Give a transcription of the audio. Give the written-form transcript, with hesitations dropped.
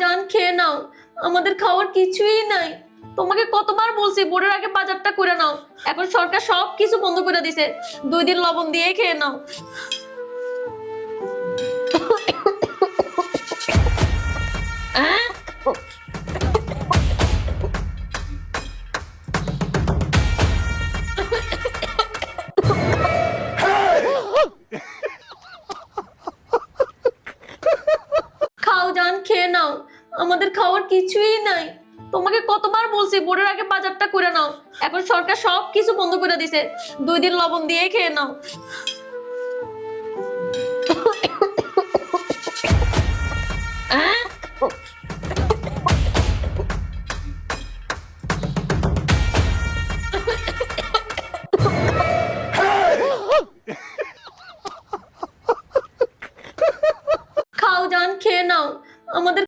জান, খেয়ে নাও, আমাদের খাওয়ার কিছুই নাই। তোমাকে কতবার বলছি ভোরের আগে বাজারটা করে নাও, এখন সরকার সবকিছু বন্ধ করে দিছে। 2 দিন লবণ দিয়ে খেয়ে নাও। খাও জান, খেয়ে নাও, আমাদের খাওয়ার কিছুই নাই। তোমাকে কতবার বলছি ভোরের আগে বাজারটা করে নাও, এখন সরকার সবকিছু বন্ধ করে দিছে। 2 দিন লবণ দিয়ে খেয়ে নাও।